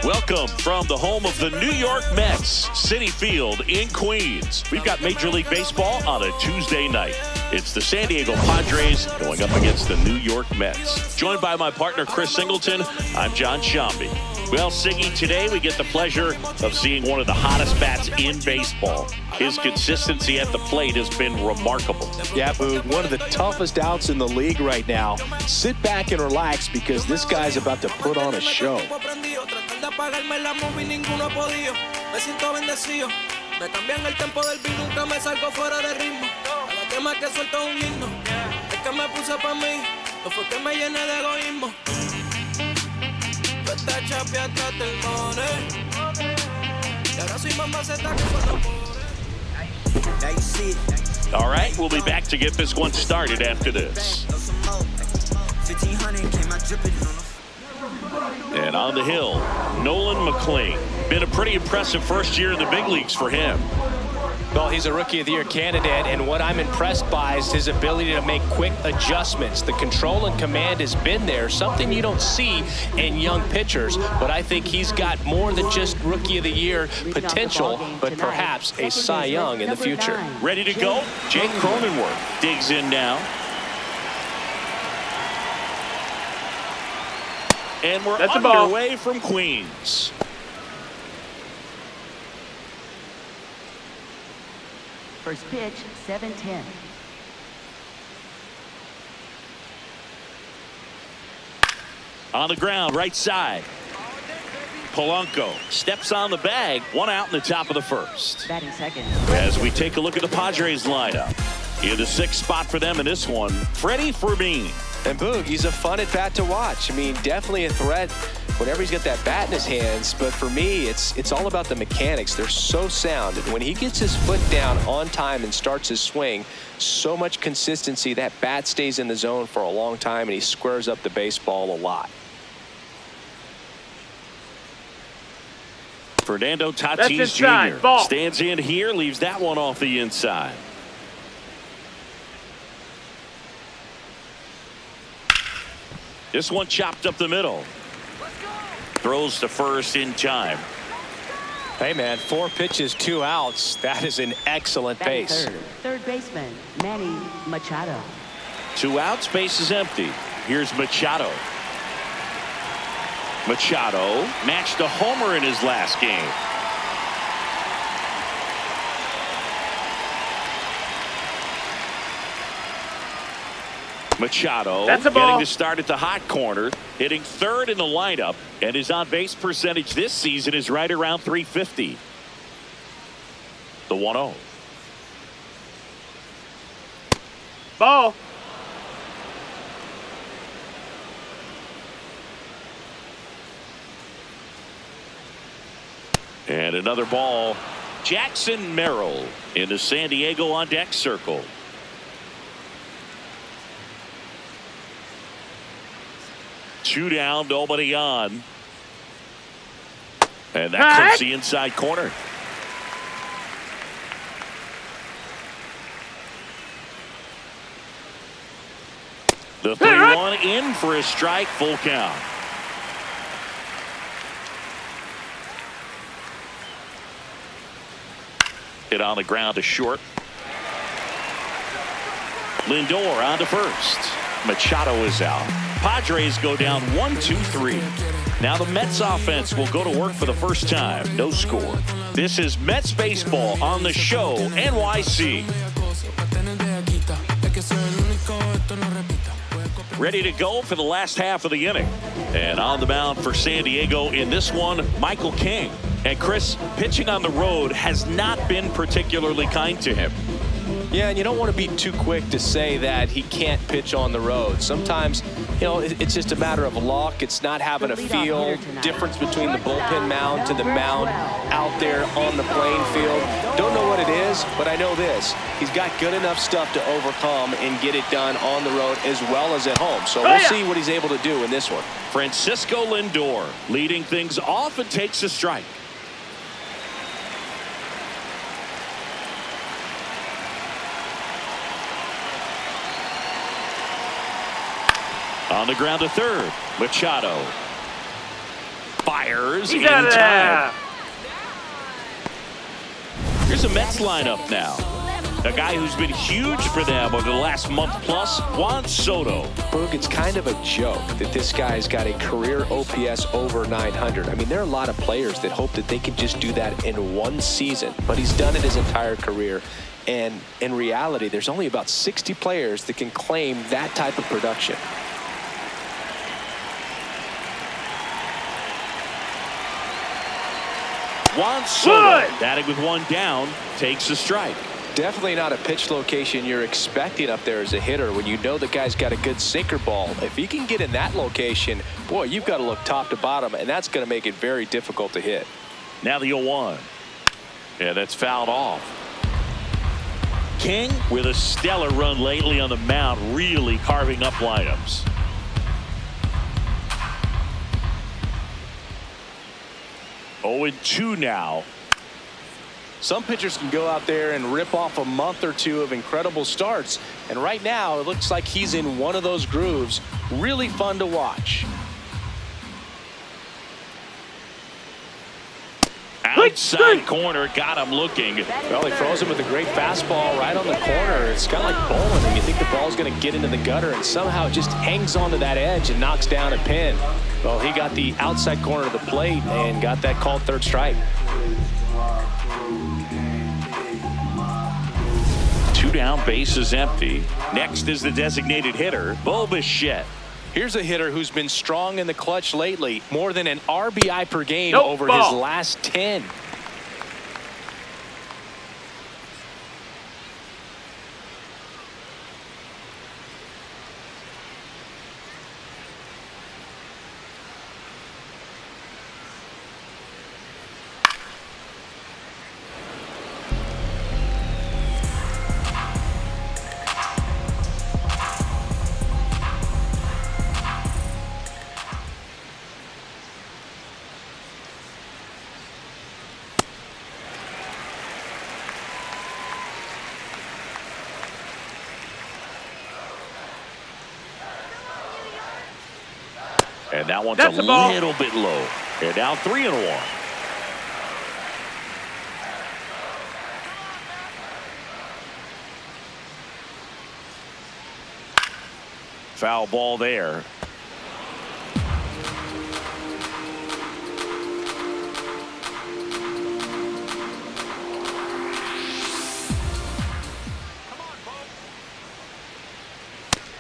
Welcome from the home of the New York Mets, Citi Field in Queens. We've got Major League Baseball on a Tuesday night. It's the San Diego Padres going up against the New York Mets. Joined by my partner, Chris Singleton, I'm John Shambi. Well, Siggy, today we get the pleasure of seeing one of the hottest bats in baseball. His consistency at the plate has been remarkable. Yeah, Boog, one of the toughest outs in the league right now. Sit back and relax because this guy's about to put on a show. All right, we'll be back to get this one started after this. And on the hill, Nolan McLean. Been a pretty impressive first year in the big leagues for him. Well, he's a Rookie of the Year candidate, and what I'm impressed by is his ability to make quick adjustments. The control and command has been there, something you don't see in young pitchers, but I think he's got more than just Rookie of the Year potential, but perhaps a Cy Young in the future. Ready to go? Jake Cronenworth digs in now. And we're underway from Queens. First pitch, 7-10. On the ground, right side. Polanco steps on the bag. One out in the top of the first. Batting second. As we take a look at the Padres lineup. In the sixth spot for them in this one, Freddie Fermin. And Boog, he's a fun at bat to watch. I mean, definitely a threat whenever he's got that bat in his hands. But for me, it's all about the mechanics. They're so sound. And when he gets his foot down on time and starts his swing, so much consistency, that bat stays in the zone for a long time, and he squares up the baseball a lot. Fernando Tatis Jr. stands in here, leaves that one off the inside. This one chopped up the middle. Throws to first in time. Hey, man, 4 pitches, 2 outs. That is an excellent pace. Third baseman, Manny Machado. 2 outs, base is empty. Here's Machado. Machado matched a homer in his last game. Machado getting to start at the hot corner, hitting third in the lineup, and his on-base percentage this season is right around .350. The 1-0. Ball. And another ball. Jackson Merrill in the San Diego on deck circle. Two down, nobody on. And that comes the inside corner. The 3-1 in for a strike, full count. Hit on the ground to short. Lindor on to first. Machado is out. Padres go down 1-2-3. Now the Mets offense will go to work for the first time. No score. This is Mets baseball on the show NYC. Ready to go for the last half of the inning. And on the mound for San Diego in this one, Michael King. And Chris, pitching on the road has not been particularly kind to him. Yeah, and you don't want to be too quick to say that he can't pitch on the road. Sometimes, you know, it's just a matter of luck. It's not having a feel difference between the bullpen mound to the mound out there on the playing field. Don't know what it is, but I know this. He's got good enough stuff to overcome and get it done on the road as well as at home. So we'll see what he's able to do in this one. Francisco Lindor leading things off and takes a strike. On the ground to third, Machado. fires He's in out of time. there. Here's a Mets lineup now. A guy who's been huge for them over the last month plus, Juan Soto. Boog, it's kind of a joke that this guy's got a career OPS over 900. I mean, there are a lot of players that hope that they can just do that in one season, but he's done it his entire career. And in reality, there's only about 60 players that can claim that type of production. Juan Soto, Good. batting with one down, takes a strike. Definitely not a pitch location you're expecting up there as a hitter when you know the guy's got a good sinker ball. If he can get in that location, boy, you've got to look top to bottom, and that's going to make it very difficult to hit. Now the 0-1. Yeah, that's fouled off. King with a stellar run lately on the mound, really carving up lineups. Oh, and 2 now. Some pitchers can go out there and rip off a month or two of incredible starts. And right now, it looks like he's in one of those grooves. Really fun to watch. Outside corner, got him looking. Well, he throws him with a great fastball right on the corner. It's kind of like bowling when you think the ball's going to get into the gutter and somehow it just hangs onto that edge and knocks down a pin. Well, he got the outside corner of the plate and got that called third strike. 2 down, base is empty. Next is the designated hitter, Bichette. Here's a hitter who's been strong in the clutch lately, more than an RBI per game Nope, over ball. his last 10. And that one's That's a a ball. little bit low. They're down 3-1. Foul ball there.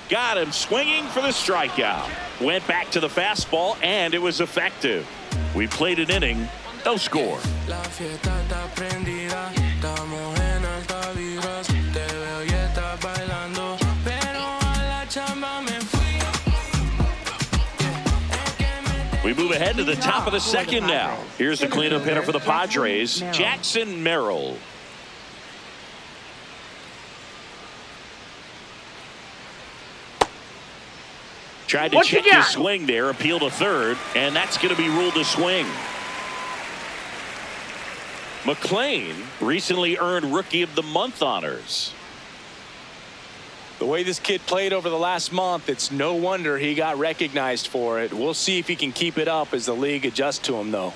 Got him swinging for the strikeout. Went back to the fastball, and it was effective. We played an inning, no score. La fiesta está prendida, estamos en alta vibras, te veo y estás bailando, pero a la chamba me fui. We move ahead to the top of the second now. Here's the cleanup hitter for the Padres, Jackson Merrill. Tried to What you check his got? swing there, appeal to third, and that's going to be ruled a swing. McClain recently earned Rookie of the Month honors. The way this kid played over the last month, it's no wonder he got recognized for it. We'll see if he can keep it up as the league adjusts to him, though.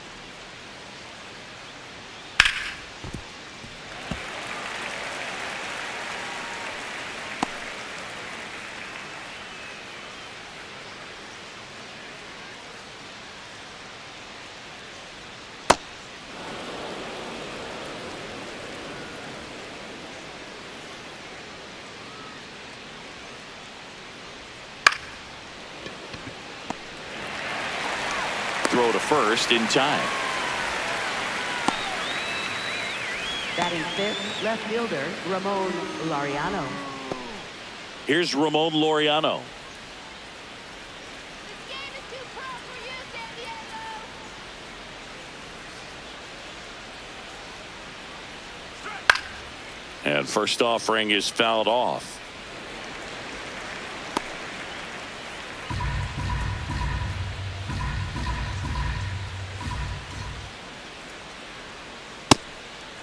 Throw to first in time. Batting fifth, left fielder Ramon Laureano. Here's Ramon Laureano. And first offering is fouled off.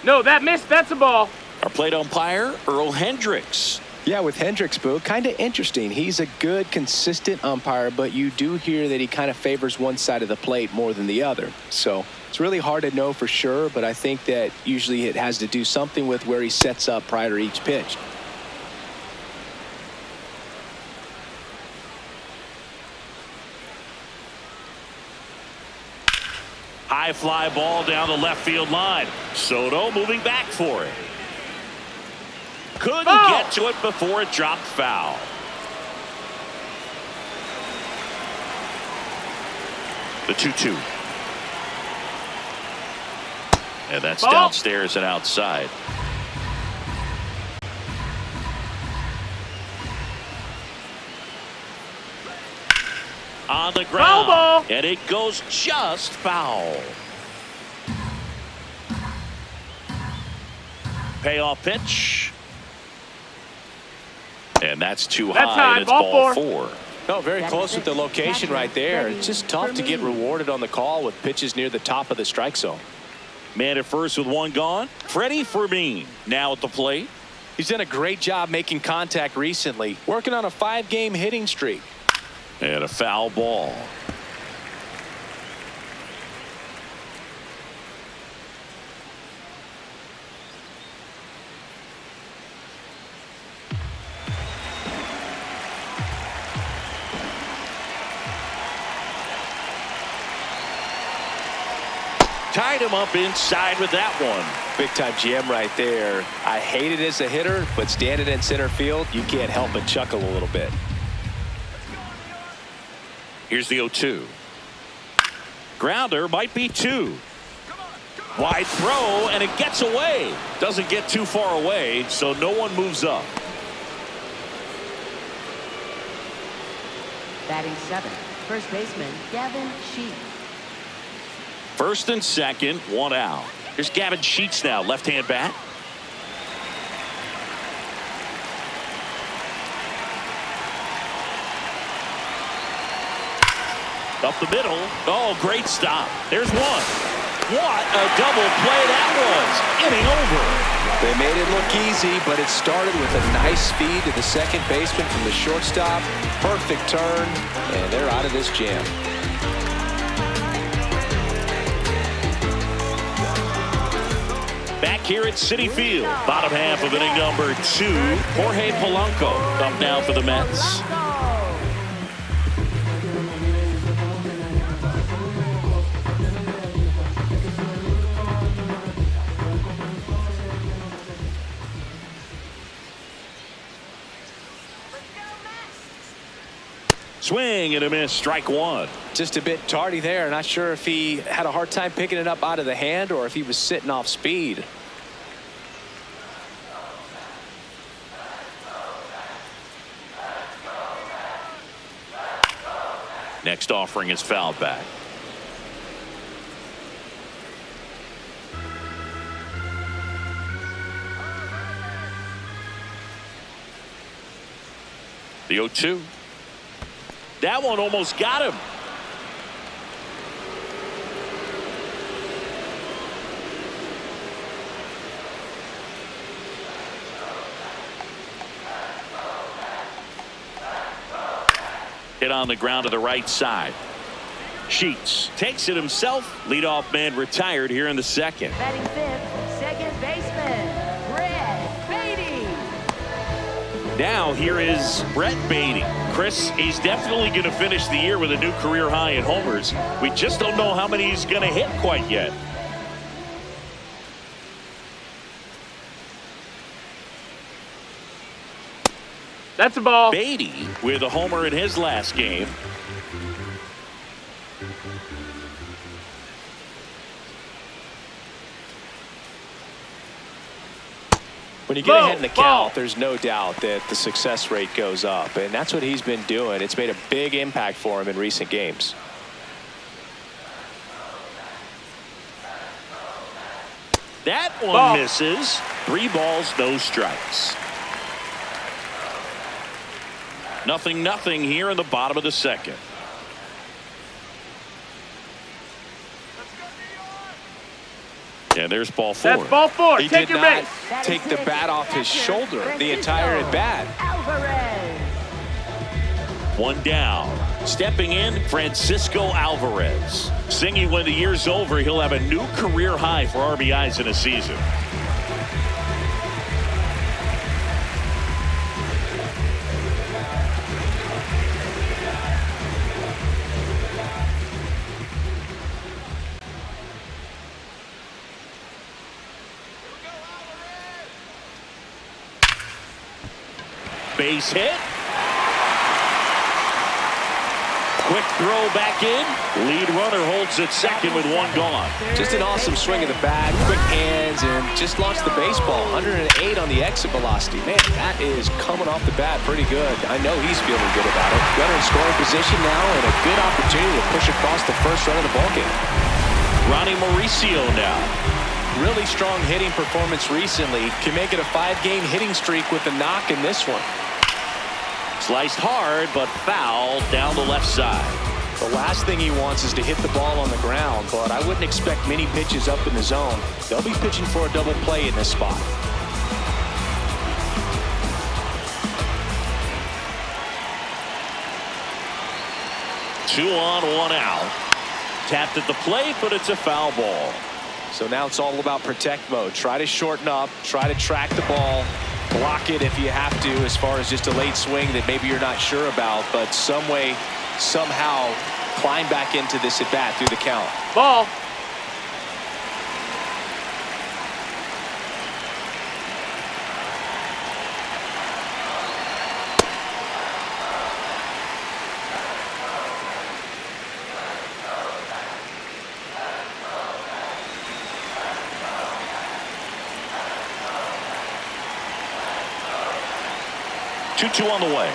No, that missed. That's a ball. Our plate umpire, Earl Hendricks. Yeah, with Hendricks, Boo, kind of interesting. He's a good, consistent umpire, but you do hear that he kind of favors one side of the plate more than the other. So it's really hard to know for sure, but I think that usually it has to do something with where he sets up prior to each pitch. High fly ball down the left field line. Soto moving back for it. Couldn't get to it before it dropped foul. The 2-2. And that's downstairs and outside. On the ground. And it goes just foul. Payoff pitch. And that's too high, and it's ball 4. No, very close with the location right there. It's just tough to get rewarded on the call with pitches near the top of the strike zone. Man at first with one gone. Freddie Fermin now at the plate. He's done a great job making contact recently, working on a 5-game hitting streak. And a foul ball. Tied him up inside with that one. Big time GM right there. I hate it as a hitter, but standing in center field, you can't help but chuckle a little bit. Here's the 0-2. Grounder might be 2. Wide throw, and it gets away. Doesn't get too far away, so no one moves up. Batting 7th, first baseman Gavin Sheets. First and second, 1 out. Here's Gavin Sheets now, left-hand bat. Up the middle. Oh, great stop. There's one. What a double play that was. Inning over. They made it look easy, but it started with a nice speed to the second baseman from the shortstop. Perfect turn, and they're out of this jam. Back here at Citi Field, bottom half of inning number 2. Jorge Polanco up now for the Mets. Swing and a miss, strike 1. Just a bit tardy there. Not sure if he had a hard time picking it up out of the hand or if he was sitting off speed. Next offering is fouled back. The 0-2. That one almost got him. Hit on the ground to the right side. Sheets takes it himself. Leadoff man retired here in the second. Batting 5th, second baseman Brett Beatty. Now here is Brett Beatty. Chris, he's definitely going to finish the year with a new career high in homers. We just don't know how many he's going to hit quite yet. That's a ball. Beatty with a homer in his last game. When you get ahead in the count, there's no doubt that the success rate goes up, and that's what he's been doing. It's made a big impact for him in recent games. That one misses. 3 balls, no strikes. 0-0 here in the bottom of the second. And there's ball 4. That's ball 4. He Take did your not base. take the bat off his shoulder the entire at bat. Alvarez. 1 down. Stepping in, Francisco Alvarez. Singing when the year's over, he'll have a new career high for RBIs in a season. Base hit. Quick throw back in. Lead runner holds at second with 1 gone. Just an awesome swing of the bat, quick hands, and just launched the baseball. 108 on the exit velocity. Man, that is coming off the bat pretty good. I know he's feeling good about it. Runner in scoring position now, and a good opportunity to push across the first run of the ballgame. Ronnie Mauricio now. Really strong hitting performance recently. Can make it a 5-game hitting streak with the knock in this one. Sliced hard, but foul down the left side. The last thing he wants is to hit the ball on the ground, but I wouldn't expect many pitches up in the zone. They'll be pitching for a double play in this spot. Two on, 1 out. Tapped at the plate, but it's a foul ball. So now it's all about protect mode. Try to shorten up, try to track the ball, block it if you have to, as far as just a late swing that maybe you're not sure about, but some way, somehow climb back into this at bat through the count. Ball. Two on the way.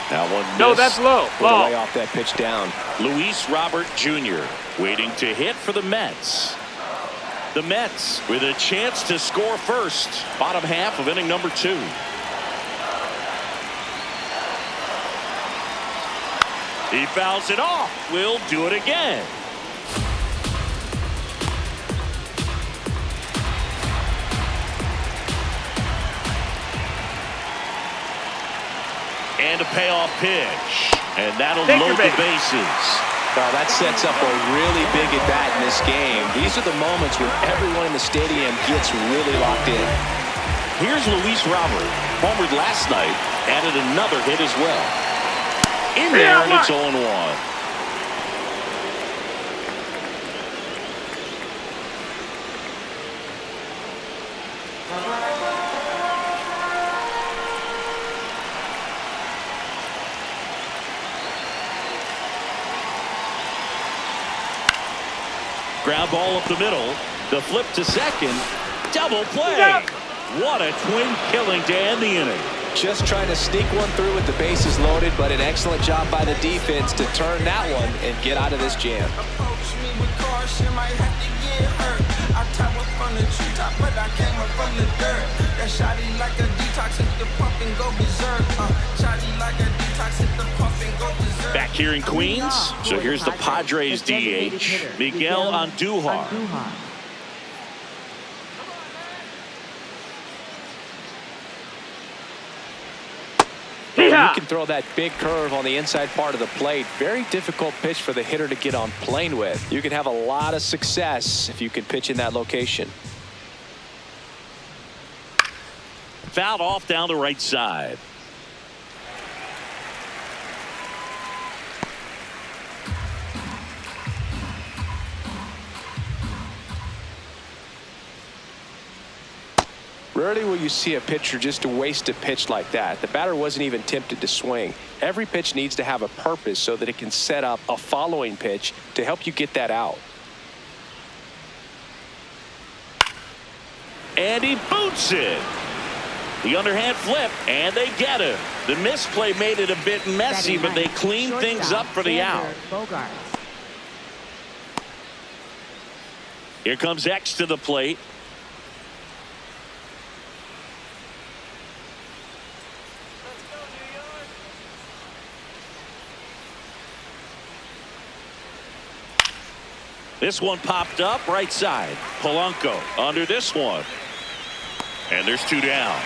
Now one miss. No, that's low. Put Ball. away off that pitch down. Luis Robert Jr. waiting to hit for the Mets. The Mets with a chance to score first. Bottom half of inning number 2. He fouls it off. We'll do it again. And a payoff pitch. And that'll load the bases. Well, that sets up a really big at bat in this game. These are the moments when everyone in the stadium gets really locked in. Here's Luis Robert. Homered last night. Added another hit as well. In there, and it's 0-1. Ground ball up the middle. The flip to second. Double play. What a twin killing to end the inning. Just trying to sneak one through with the bases loaded, but an excellent job by the defense to turn that one and get out of this jam. Approach me with caution, might have to get hurt. I top up from the treetop, but I came up from the dirt. That shotty like a detox, hit the pump and go berserk. Shotty like a detox, hit the pump and go berserk. Back here in Queens, so here's the Padres DH, Miguel Andujar. You can throw that big curve on the inside part of the plate. Very difficult pitch for the hitter to get on plane with. You can have a lot of success if you can pitch in that location. Fouled off down the right side. Rarely will you see a pitcher just waste a pitch like that. The batter wasn't even tempted to swing. Every pitch needs to have a purpose so that it can set up a following pitch to help you get that out. And he boots it. The underhand flip, and they get him. The misplay made it a bit messy, but they cleaned things up for the out. Here comes X to the plate. This one popped up right side. Polanco under this one. And there's 2 down.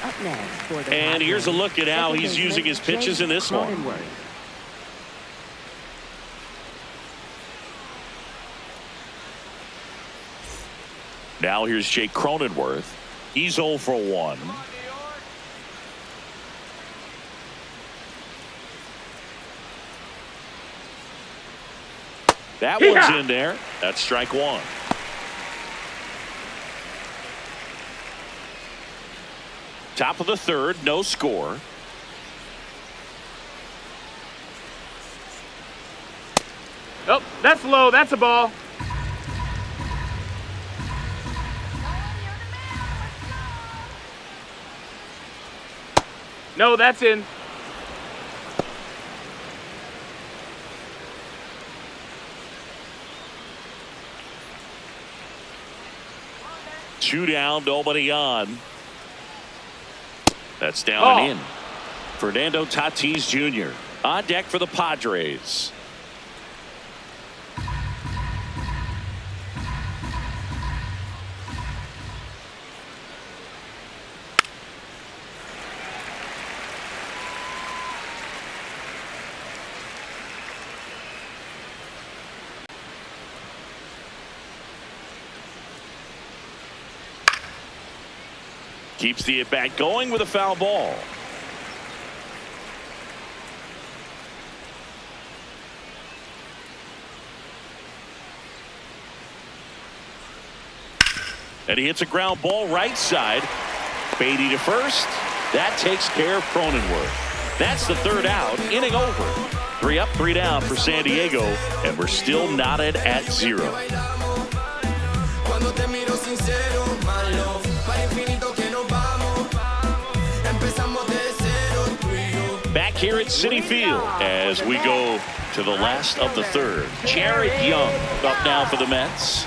Up next for the And here's a Padres, look at how second he's baseman using his pitches in this one. Cronenworth. Now here's Jake Cronenworth. He's 0 for 1. That one's in there. That's strike 1. Top of the 3rd, no score. Oh, that's low. That's a ball. No, that's in. Two down, nobody on. That's down Oh. and in. Fernando Tatis Jr. on deck for the Padres. Keeps the at-bat going with a foul ball. And he hits a ground ball right side. Beatty to first. That takes care of Cronenworth. That's the 3rd out. Inning over. 3 up, 3 down for San Diego. And we're still knotted at 0. Back here at Citi Field as we go to the last of the 3rd. Jared Young up now for the Mets.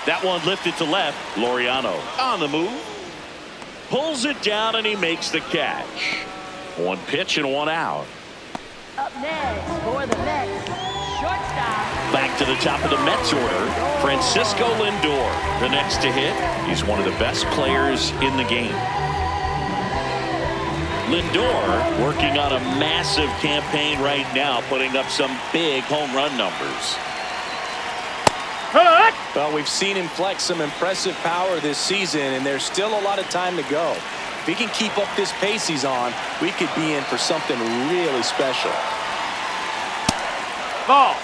That one lifted to left. Laureano on the move. Pulls it down and he makes the catch. 1 pitch and 1 out. Up next for the Mets, shortstop. Back to the top of the Mets order. Francisco Lindor, the next to hit. He's one of the best players in the game. Lindor working on a massive campaign right now, putting up some big home run numbers. Well, we've seen him flex some impressive power this season, and there's still a lot of time to go. If he can keep up this pace he's on, we could be in for something really special. Ball.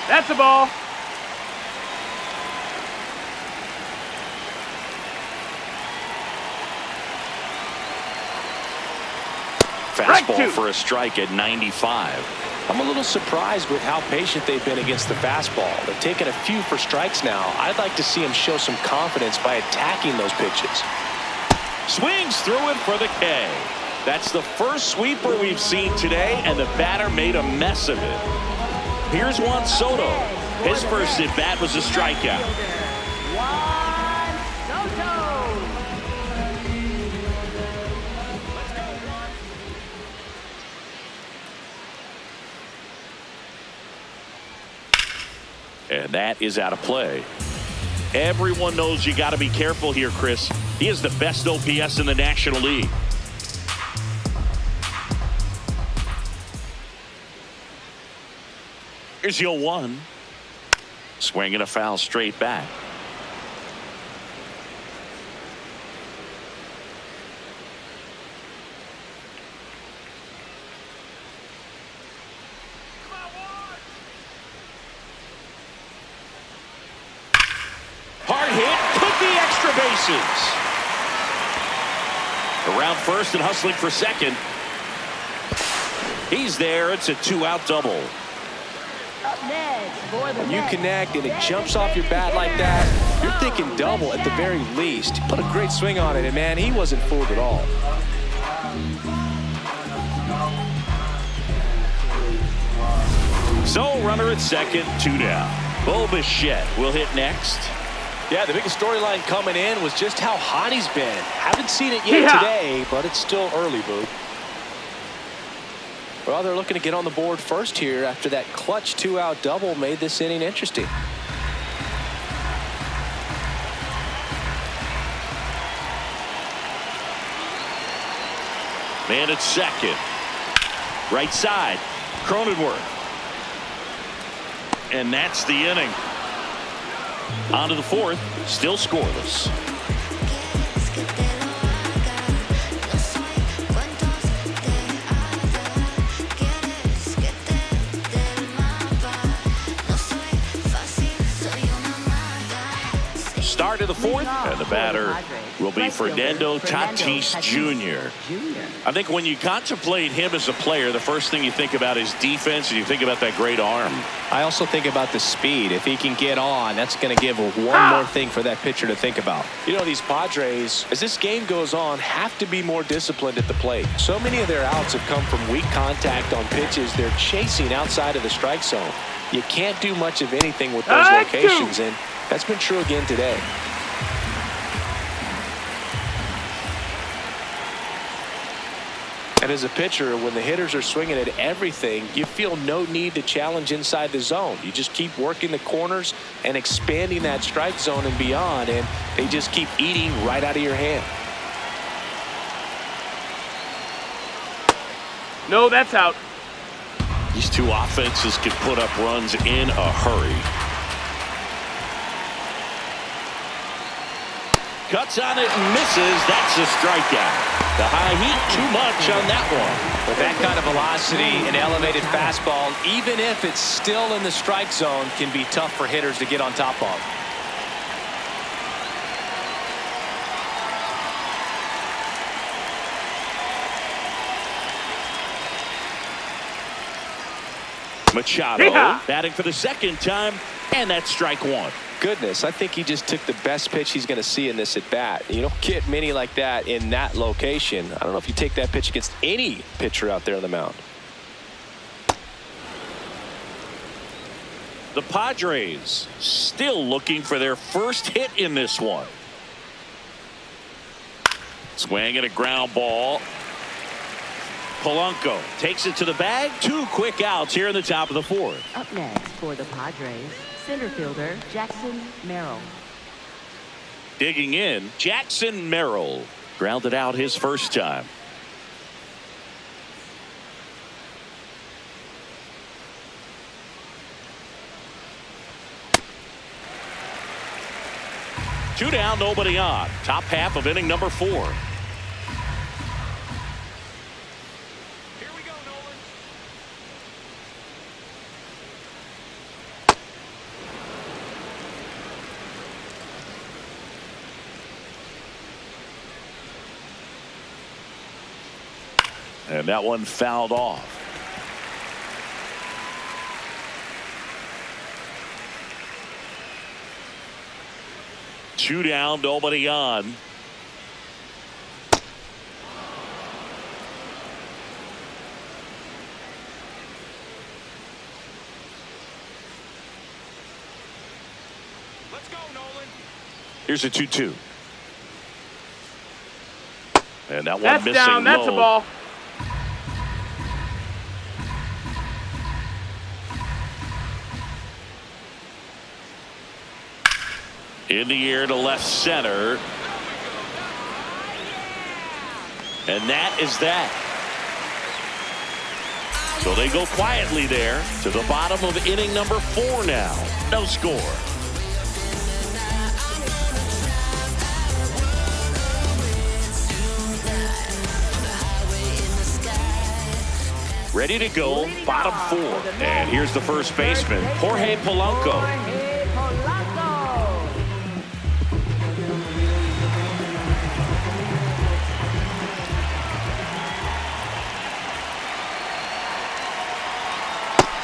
That's a ball. Fastball for a strike at 95. I'm a little surprised with how patient they've been against the fastball. They've taken a few for strikes now. I'd like to see him show some confidence by attacking those pitches. Swings through it for the K. That's the first sweeper we've seen today, and the batter made a mess of it. Here's Juan Soto. His first at bat was a strikeout. Juan Soto. And that is out of play. Everyone knows you got to be careful here, Chris. He is the best OPS in the National League. Here's 0-1. Swinging a foul straight back. Hard hit, could be extra bases. Around first and hustling for second. He's there. It's a 2-out double. Up next for the When you Mets, connect and it second jumps off your bat like that, you're thinking double at the very least. He put a great swing on it, and man, he wasn't fooled at all. So runner at second, 2 down. Bo Bichette will hit next. Yeah, the biggest storyline coming in was just how hot he's been. Haven't seen it yet today, but it's still early, Boo. Well, they're looking to get on the board first here after that clutch 2-out double made this inning interesting. Man at second. Right side. Cronenworth. And that's the inning. On to the fourth. Still scoreless. Start of the fourth, and the batter will be Fernando Tatis Jr. I think when you contemplate him as a player, the first thing you think about is defense, and you think about that great arm. I also think about the speed. If he can get on, that's going to give one more thing for that pitcher to think about. You know, these Padres, as this game goes on, have to be more disciplined at the plate. So many of their outs have come from weak contact on pitches they're chasing outside of the strike zone. You can't do much of anything with those locations, and that's been true again today. And as a pitcher, when the hitters are swinging at everything, you feel no need to challenge inside the zone. You just keep working the corners and expanding that strike zone and beyond, and they just keep eating right out of your hand. No, that's out. These two offenses can put up runs in a hurry. Cuts on it and misses. That's a strikeout. The high heat, too much on that one. With that kind of velocity, an elevated fastball, even if it's still in the strike zone, can be tough for hitters to get on top of. Machado batting for the second time, and that's strike one. Goodness, I think he just took the best pitch he's going to see in this at bat. You don't get many like that in that location. I don't know if you take that pitch against any pitcher out there on the mound. The Padres still looking for their first hit in this one. Swing and a ground ball. Polanco takes it to the bag. 2 quick outs here in the top of the fourth. Up next for the Padres, center fielder Jackson Merrill. Digging in, Jackson Merrill grounded out his first time. Two down, nobody on. Top half of inning number 4. And that one fouled off. Two down, nobody on. Let's go, Nolan. Here's a 2-2. And that one That's missing down. That's low. a ball. In the air to left center. And that is that. So they go quietly there to the bottom of inning number 4 now. No score. Ready to go, bottom 4. And here's the first baseman, Jorge Polanco.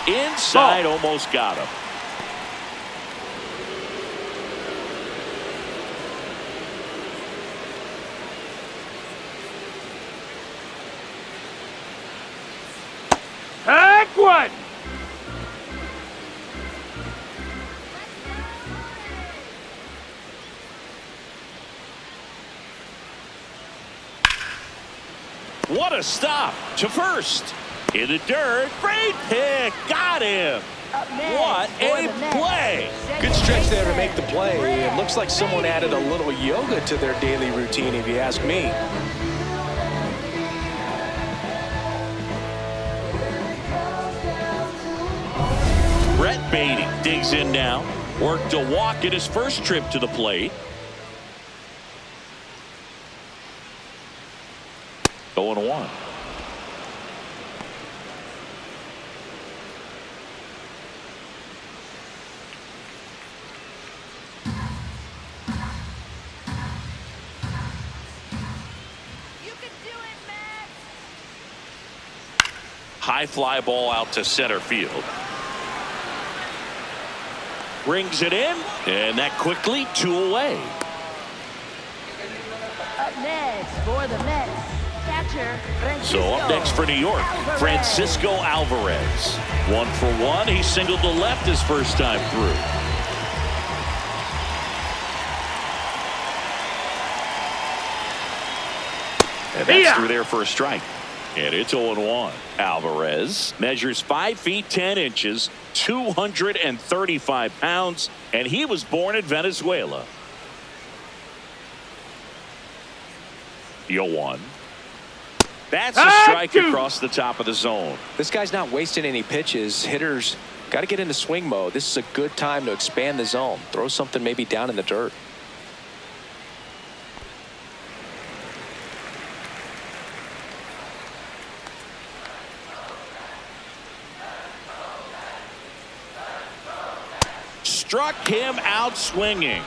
Inside, almost got him. Heck one. What a stop to first. In the dirt. Great pick. Got him. What a play. Good stretch there to make the play. It looks like someone added a little yoga to their daily routine, if you ask me. Brett Beatty digs in now. Worked a walk at his first trip to the plate. 0-1. High fly ball out to center field. Brings it in, and that quickly 2 away. Up next for the Mets, catcher Francisco. So up next for New York, Francisco Alvarez. 1 for 1. He singled to left his first time through. And that's through there for a strike. And it's 0-1. Alvarez measures 5 feet 10 inches, 235 pounds, and he was born in Venezuela. 0-1. That's a strike across the top of the zone. This guy's not wasting any pitches. Hitters got to get into swing mode. This is a good time to expand the zone. Throw something maybe down in the dirt. Struck him out swinging.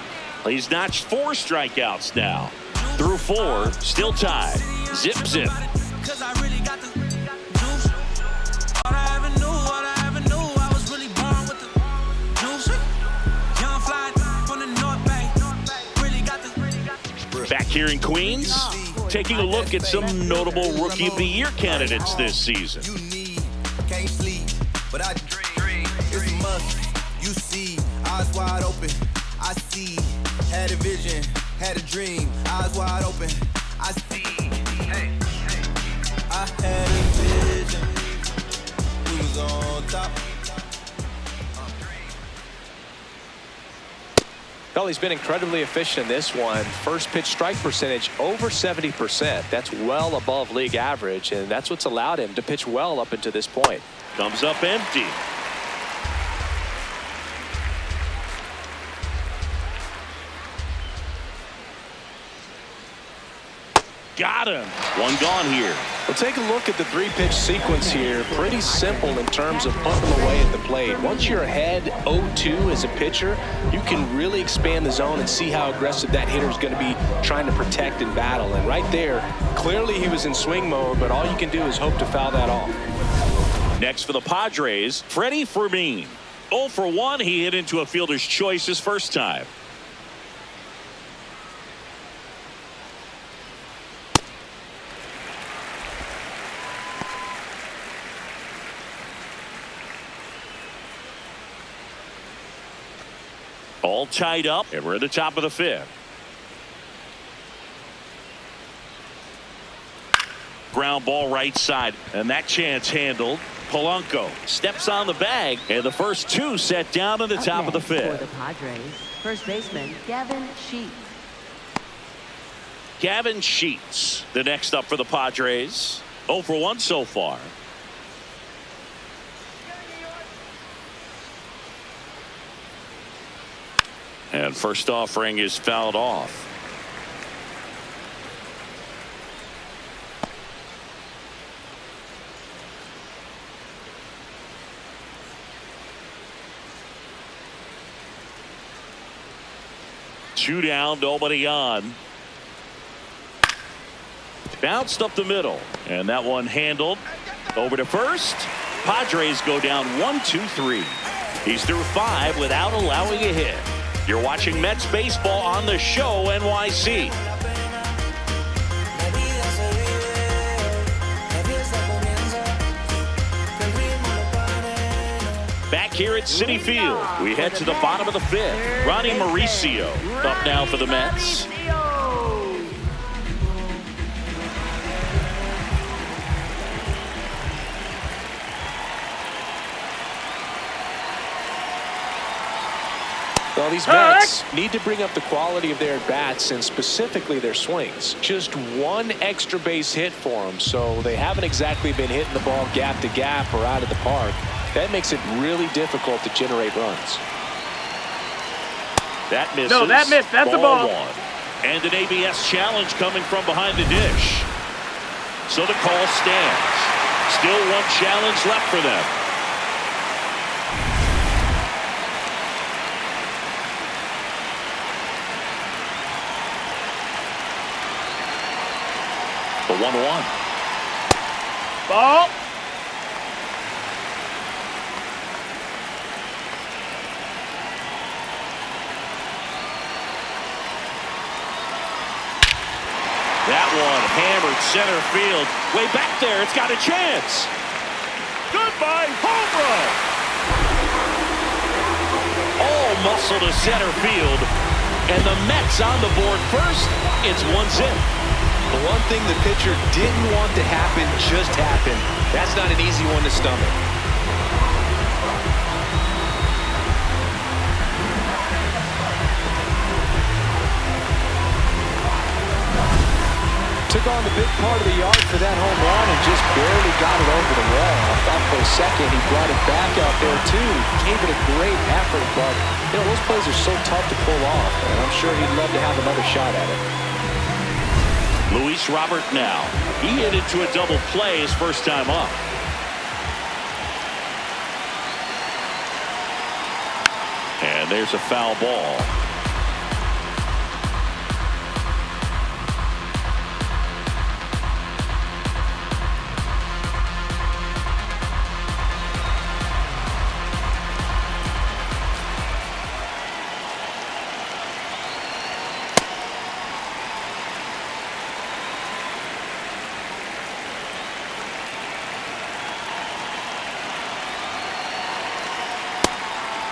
He's notched 4 strikeouts now. Through 4, still tied. Zip, zip. Cause I really got the juice. All I ever knew, I was really born with the juice. Young fly from the North Bay. Really got the. Back here in Queens, taking a look at some notable Rookie of the Year candidates this season. You need, can't sleep, but I dream. It's a must. You see, eyes wide open. I see, had a vision, had a dream. Eyes wide open. I see. Hey, hey. I had a vision. We was on top. Well, he's been incredibly efficient in this one. First pitch strike percentage over 70%. That's well above league average, and that's what's allowed him to pitch well up until this point. Comes up empty. Got him. 1 gone here. We'll take a look at the 3-pitch sequence here. Pretty simple in terms of putting them away at the plate. Once you're ahead 0-2 as a pitcher, you can really expand the zone and see how aggressive that hitter is going to be trying to protect and battle. And right there, clearly he was in swing mode, but all you can do is hope to foul that off. Next for the Padres, Freddie Fermin. 0 for 1. He hit into a fielder's choice his first time. All tied up, and we're at the top of the 5th. Ground ball right side, and that chance handled. Polanco steps on the bag, and the first 2 set down in the top of the 5th. For the Padres, first baseman Gavin Sheets. Gavin Sheets, the next up for the Padres. 0 for 1 so far. And first offering is fouled off. Two down, nobody on. Bounced up the middle, and that one handled over to first. Padres go down 1-2-3. He's through 5 without allowing a hit. You're watching Mets baseball on the Show NYC. Back here at Citi Field, we head to the bottom of the 5th. Ronnie Mauricio up now for the Mets. Well, these Mets need to bring up the quality of their at-bats and specifically their swings. Just one extra base hit for them, so they haven't exactly been hitting the ball gap to gap or out of the park. That makes it really difficult to generate runs. That misses. No, that missed. That's a ball. One. And an ABS challenge coming from behind the dish. So the call stands. Still one challenge left for them. The 1-1. Ball. That one hammered center field. Way back there, it's got a chance. Goodbye, home run. All muscle to center field. And the Mets on the board first. It's 1-0. The one thing the pitcher didn't want to happen just happened. That's not an easy one to stomach. Took on the big part of the yard for that home run and just barely got it over the wall. I thought for a second he brought it back out there too. Gave it a great effort, but you know those plays are so tough to pull off, and I'm sure he'd love to have another shot at it. Luis Robert now. He hit into a double play his first time up. And there's a foul ball.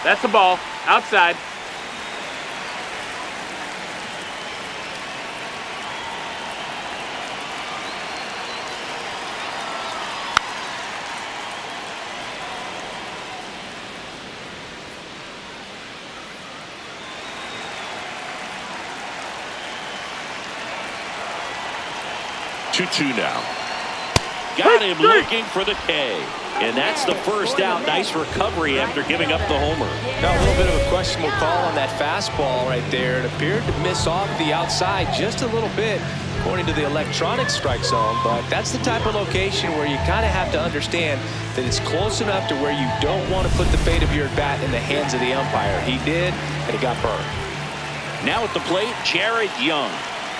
That's a ball. Outside. Two now. Got him looking for the K. And that's the first out. Nice recovery after giving up the homer. Now a little bit of a questionable call on that fastball right there. It appeared to miss off the outside just a little bit according to the electronic strike zone, but that's the type of location where you kind of have to understand that it's close enough to where you don't want to put the fate of your bat in the hands of the umpire. He did, and he got burned. Now at the plate, Jared Young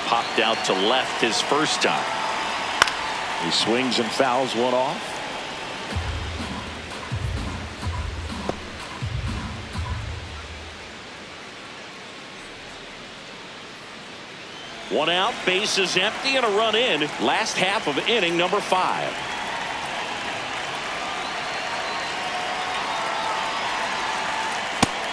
popped out to left his first time. He swings and fouls one off. One out, bases empty, and a run in. Last half of inning number 5.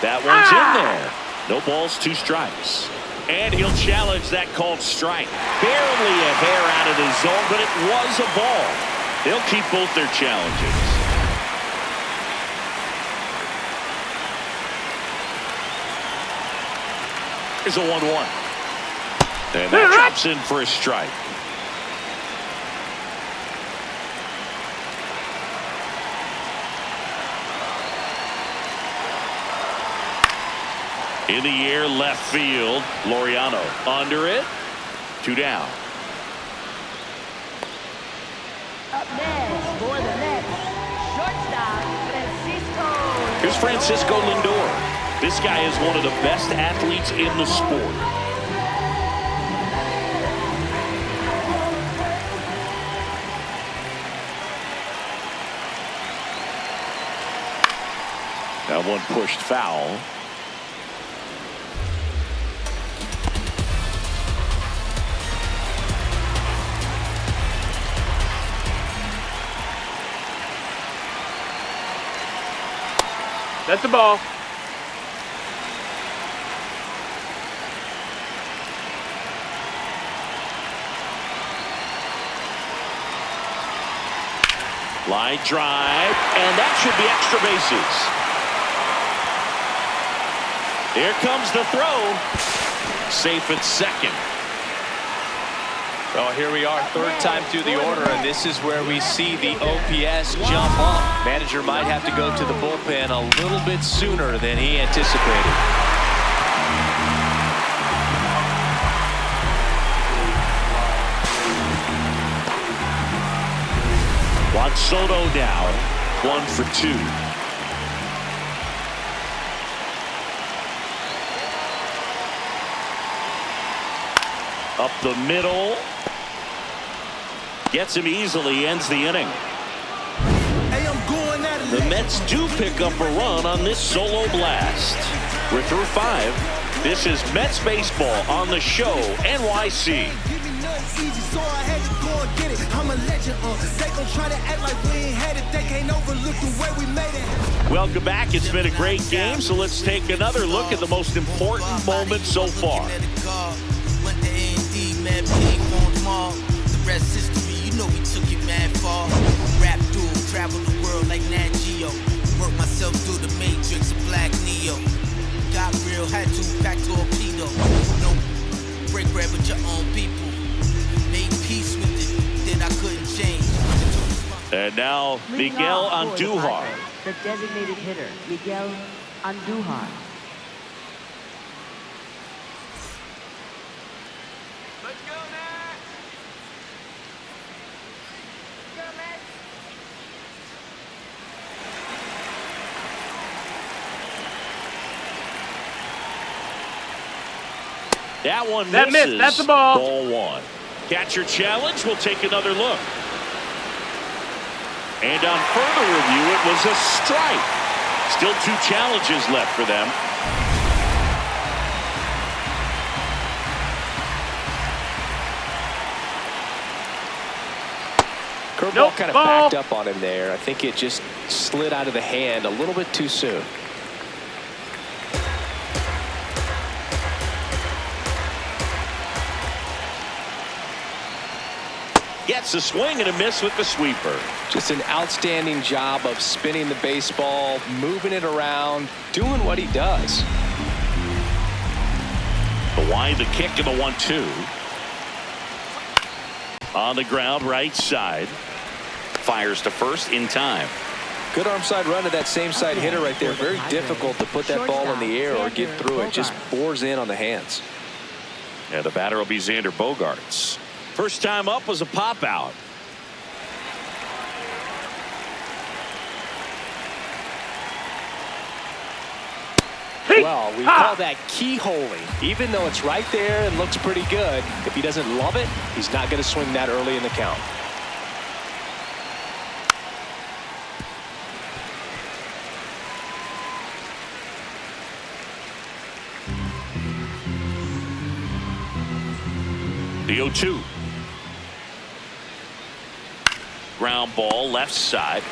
That one's in there. No balls, 2 strikes. And he'll challenge that called strike. Barely a hair out of the zone, but it was a ball. They'll keep both their challenges. Here's a 1-1. And that drops in for a strike. In the air, left field. Laureano under it. 2 down. Up next for the Mets, shortstop Francisco. Here's Francisco Lindor. This guy is one of the best athletes in the sport. That one pushed foul. That's the ball. Line drive, and that should be extra bases. Here comes the throw. Safe at second. Well, here we are, third time through the order, and this is where we see the OPS jump up. Manager might have to go to the bullpen a little bit sooner than he anticipated. Juan Soto now 1 for 2. Up the middle. Gets him easily, ends the inning. The Mets do pick up a run on this solo blast. We're through 5. This is Mets baseball on the show, NYC. Welcome back. It's been a great game, so let's take another look at the most important moment so far. Rest history, you know we took it mad far. Rap duel, travel the world like Nat Geo. Work myself through the matrix of Black Neo. Got real, had to pack torpedo. No break bread with your own people. Made peace with it, then I couldn't change. And now Miguel Andujar. The designated hitter, Miguel Andujar. That one That misses. missed. That's the ball. Ball 1. Catcher challenge. We'll take another look. And on further review, it was a strike. Still 2 challenges left for them. Curveball kind of backed up on him there. I think it just slid out of the hand a little bit too soon. Gets a swing and a miss with the sweeper. Just an outstanding job of spinning the baseball, moving it around, doing what he does. The wind, the kick, and the 1-2. On the ground, right side. Fires to first in time. Good arm side run to that same side hitter right there. Very difficult to put that ball in the air or get through it. Just bores in on the hands. Yeah, the batter will be Xander Bogaerts. First time up was a pop out. Well, we call that keyholing. Even though it's right there and looks pretty good, if he doesn't love it, he's not going to swing that early in the count. The 0-2. Ground ball left side.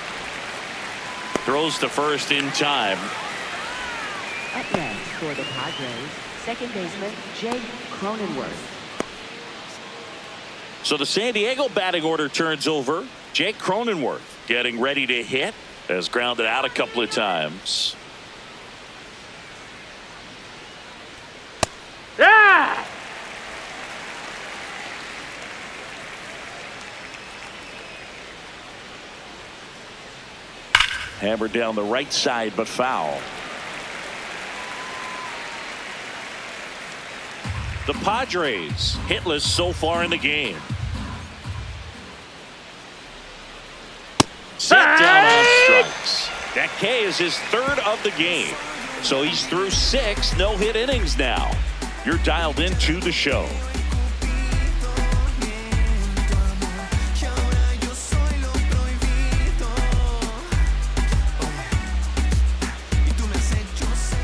Throws to first in time. Up next for the Padres, second baseman Jake Cronenworth. So the San Diego batting order turns over. Jake Cronenworth getting ready to hit. Has grounded out a couple of times. Yeah! Hammered down the right side, but foul. The Padres hitless so far in the game. Set down on strikes. That K is his 3rd of the game. So he's through 6 no-hit innings now. You're dialed into the show.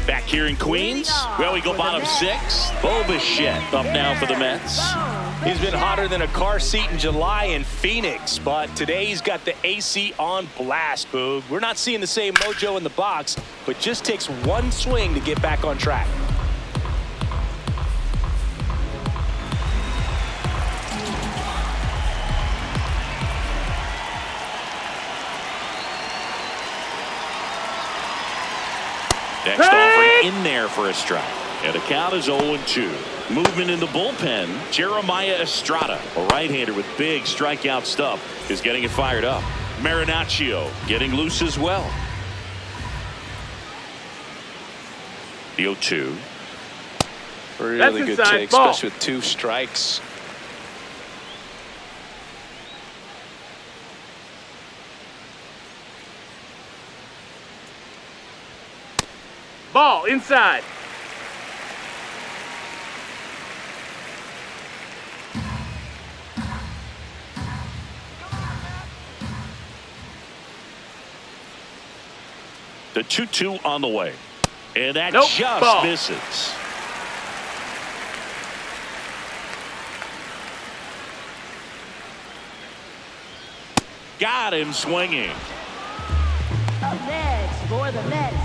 Back here in Queens, well, we go bottom 6. Bo Bichette up now for the Mets. He's been hotter than a car seat in July in Phoenix, but today he's got the AC on blast, Boog. We're not seeing the same mojo in the box, but just takes one swing to get back on track. Next offering in there for a strike. And the count is 0-2. Movement in the bullpen. Jeremiah Estrada, a right-hander with big strikeout stuff, is getting it fired up. Marinaccio getting loose as well. The 0-2. Really good take, especially with 2 strikes. Ball inside. The 2-2 on the way. And that Nope, just ball. misses. Got him swinging. Up next for the Mets,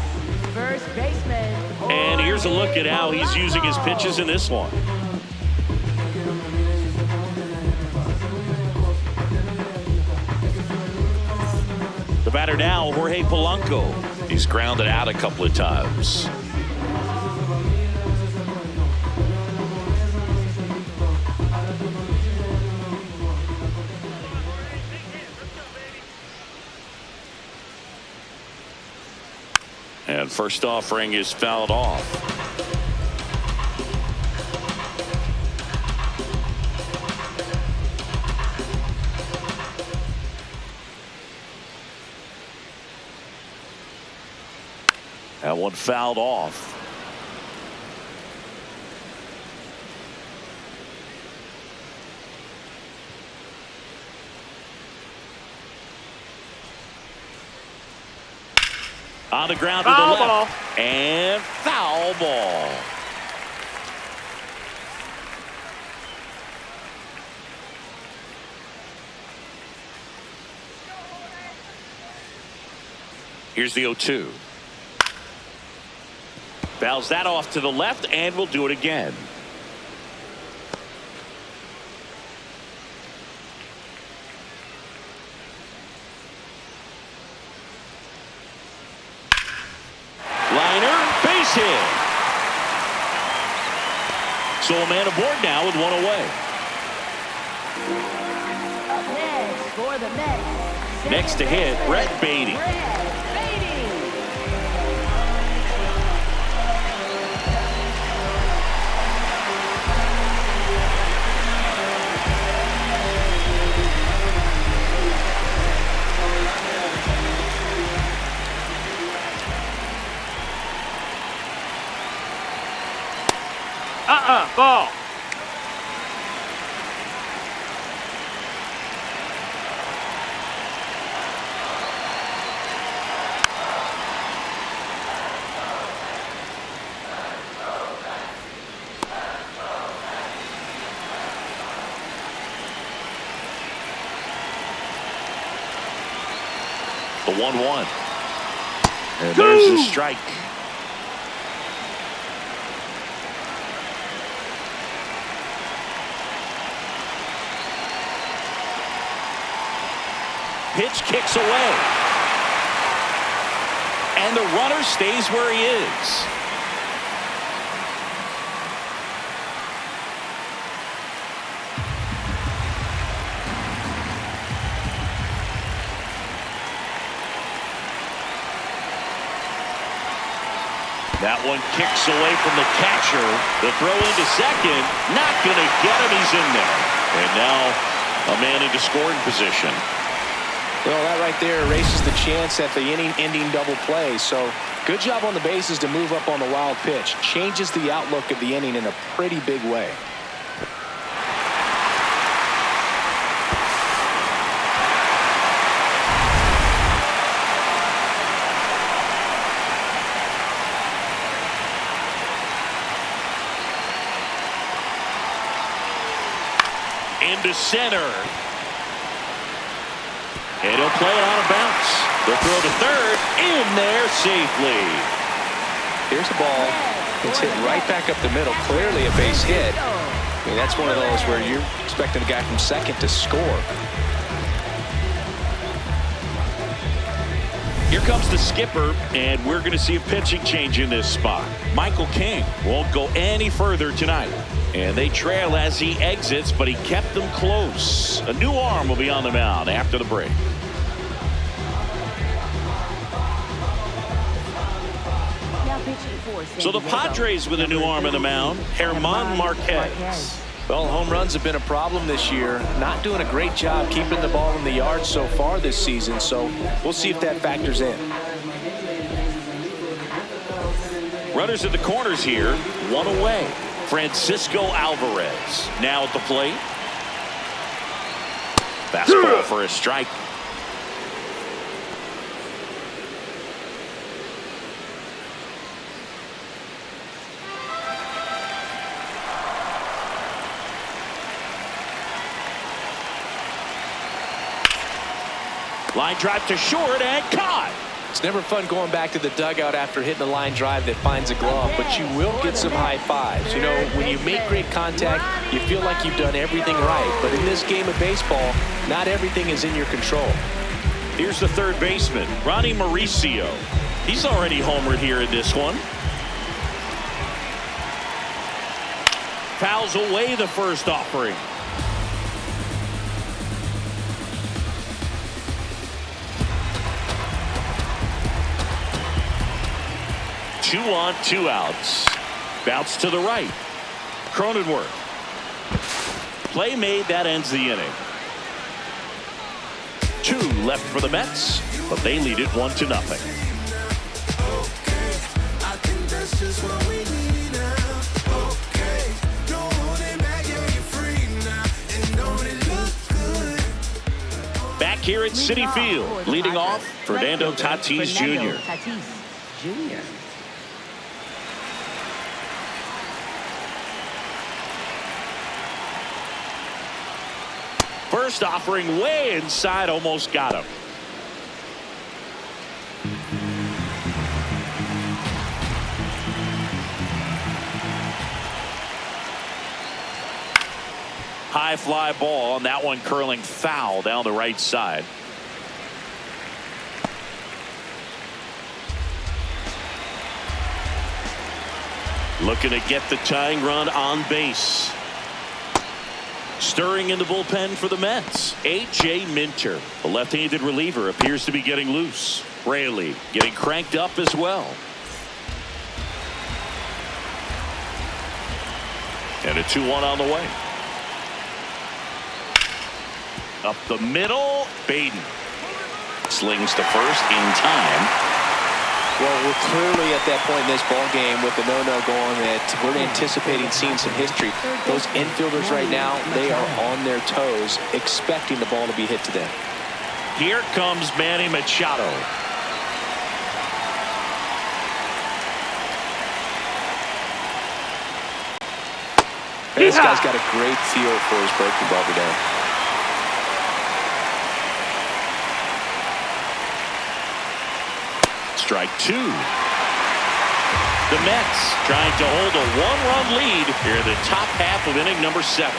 first baseman. And here's a look at how he's using his pitches in this one. The batter now, Jorge Polanco. He's grounded out a couple of times. And first offering is fouled off. That one fouled off. On the ground to the Foul left. ball. And foul ball. Here's the 0-2. Fouls that off to the left, and we'll do it again. Liner, base hit. So a man aboard now with one away. Up next for the Mets. Next to hit, Brett Beatty. Ball. The 1-1. And there's the strike. Pitch kicks away. And the runner stays where he is. That one kicks away from the catcher. The throw into second. Not going to get him. He's in there. And now a man into scoring position. Well, that right there erases the chance at the inning-ending double play. So good job on the bases to move up on the wild pitch. Changes the outlook of the inning in a pretty big way. Into center. And he'll play it on a bounce. The throw to third. In there safely. Here's a ball. It's hit right back up the middle. Clearly a base hit. I mean, that's one of those where you're expecting a guy from second to score. Here comes the skipper, and we're going to see a pitching change in this spot. Michael King won't go any further tonight. And they trail as he exits, but he kept them close. A new arm will be on the mound after the break. So the Padres with a new arm on the mound, German Marquez. Well, home runs have been a problem this year. Not doing a great job keeping the ball in the yard so far this season, so we'll see if that factors in. Runners at the corners here, one away. Francisco Alvarez now at the plate. Fastball for a strike. Line drive to short and caught. It's never fun going back to the dugout after hitting a line drive that finds a glove, but you will get some high fives. You know, when you make great contact, you feel like you've done everything right. But in this game of baseball, not everything is in your control. Here's the third baseman, Ronnie Mauricio. He's already homered here in this one. Fouls away the first offering. Two on, two outs. Bounce to the right. Cronenworth. Play made, that ends the inning. 2 left for the Mets, but they lead it 1-0. Back here at Citi Field, leading off, Fernando Tatis Jr. First offering way inside, almost got him. High fly ball, and that one curling foul down the right side. Looking to get the tying run on base. Stirring in the bullpen for the Mets, A.J. Minter. The left-handed reliever appears to be getting loose. Raley getting cranked up as well. And a 2-1 on the way. Up the middle, Baden. Slings to first in time. Well, we're clearly at that point in this ball game with the no-no going that we're anticipating seeing some history. Those infielders right now, they are on their toes, expecting the ball to be hit to them. Here comes Manny Machado. This guy's got a great feel for his breaking ball today. Strike 2. The Mets trying to hold a 1-run lead here in the top half of inning number 7.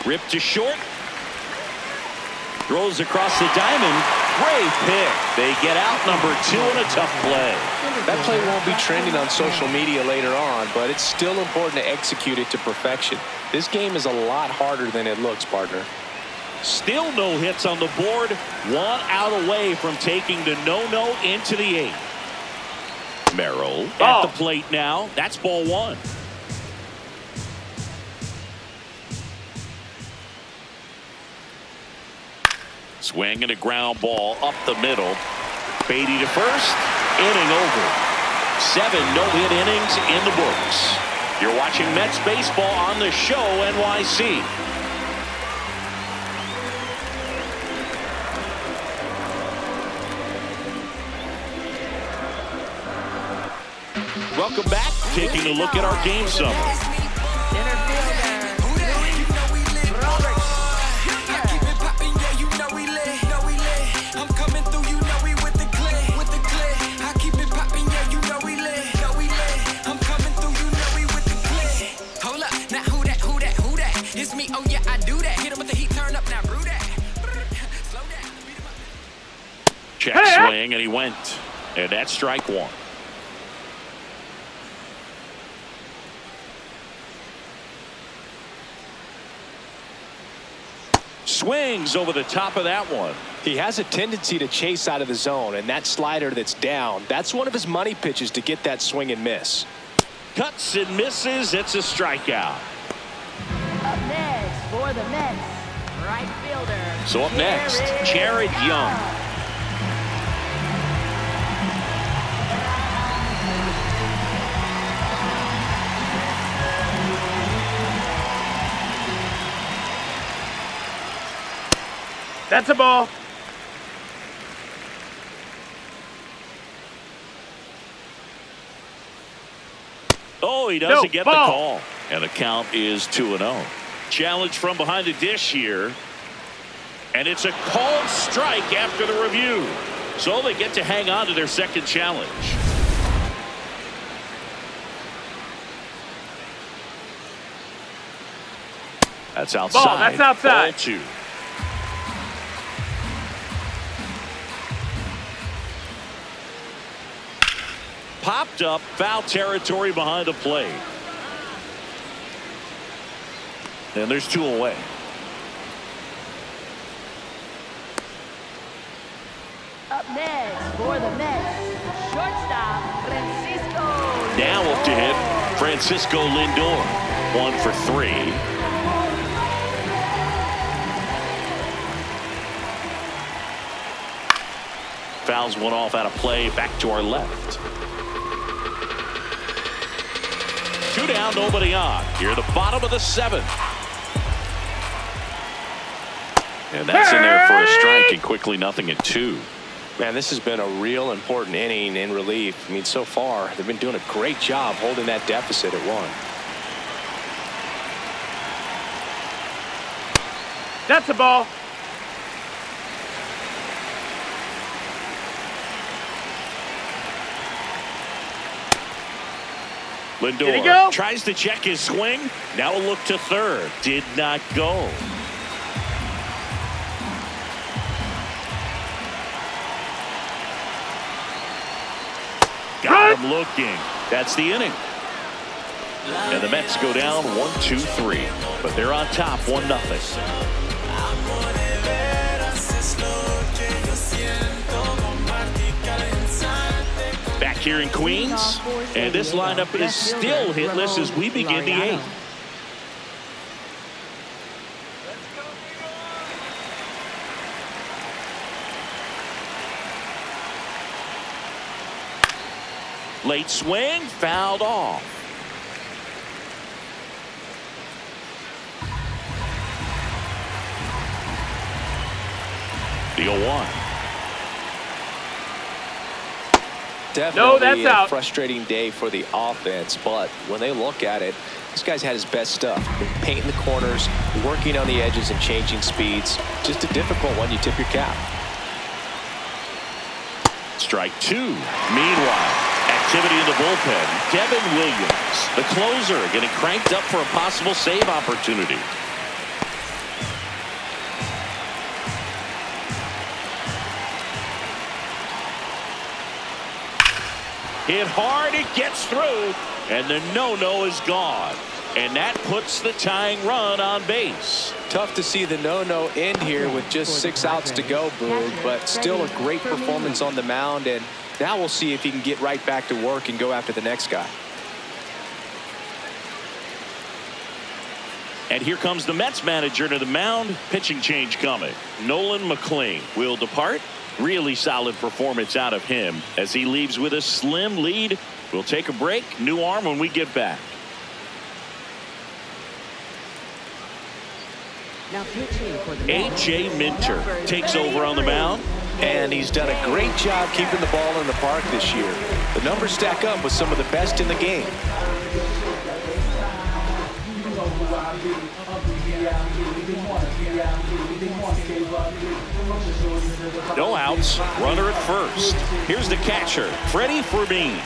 Ripped to short. Throws across the diamond. Great pick. They get out number 2 in a tough play. That play won't be trending on social media later on, but it's still important to execute it to perfection. This game is a lot harder than it looks, partner. Still no hits on the board. 1 out away from taking the no-no into the 8th. Merrill at the plate now. That's ball 1. Swing and a ground ball up the middle. Beatty to first. Inning over. 7 no-hit innings in the books. You're watching Mets baseball on the show, NYC. Welcome back. Taking a look at our game summary. It's me, oh yeah, I do that. Hit him with the heat, turn up, now brew that. Slow down, beat him up. Check swing, and he went. And that's strike one. Swings over the top of that one. He has a tendency to chase out of the zone, and that slider that's down, that's one of his money pitches to get that swing and miss. Cuts and misses. It's a strikeout. Up next for the Mets, right fielder. So up next, Jared Young. That's a ball. Oh, he doesn't No, get ball. the call. And the count is 2-0. Challenge from behind the dish here. And it's a called strike after the review. So they get to hang on to their second challenge. That's outside. Ball, that's outside. Ball 2. Popped up, foul territory behind the plate. And there's 2 away. Up next for the Mets, shortstop Francisco. Now up to hit Francisco Lindor. 1 for 3. Fouls one off out of play. Back to our left. 2 down, nobody on. Here at the bottom of the 7th. And that's in there for a strike, and quickly 0-2. Man, this has been a real important inning in relief. I mean, so far, they've been doing a great job holding that deficit at 1. That's a ball. Did he go? Lindor tries to check his swing. Now a look to third. Did not go. Got him looking. That's the inning. And the Mets go down 1-2-3. But they're on top 1-0. Back here in Queens, and this lineup is still hitless as we begin the 8th. Late swing, fouled off. The 0-1. Definitely that's a out. frustrating day for the offense, but when they look at it, this guy's had his best stuff. Painting the corners, working on the edges and changing speeds. Just a difficult one. You tip your cap. Strike 2. Meanwhile, activity in the bullpen. Devin Williams, the closer, getting cranked up for a possible save opportunity. Hit hard, it gets through, and the no-no is gone. And that puts the tying run on base. Tough to see the no-no end here with just 6 outs to go, Boog, but still a great performance on the mound, and now we'll see if he can get right back to work and go after the next guy. And here comes the Mets manager to the mound. Pitching change coming. Nolan McLean will depart. Really solid performance out of him as he leaves with a slim lead. We'll take a break. New arm when we get back. Now pitching for the A.J. Minter takes over on the mound. And he's done a great job keeping the ball in the park this year. The numbers stack up with some of the best in the game. No outs. Runner at first. Here's the catcher, Freddie Fermin.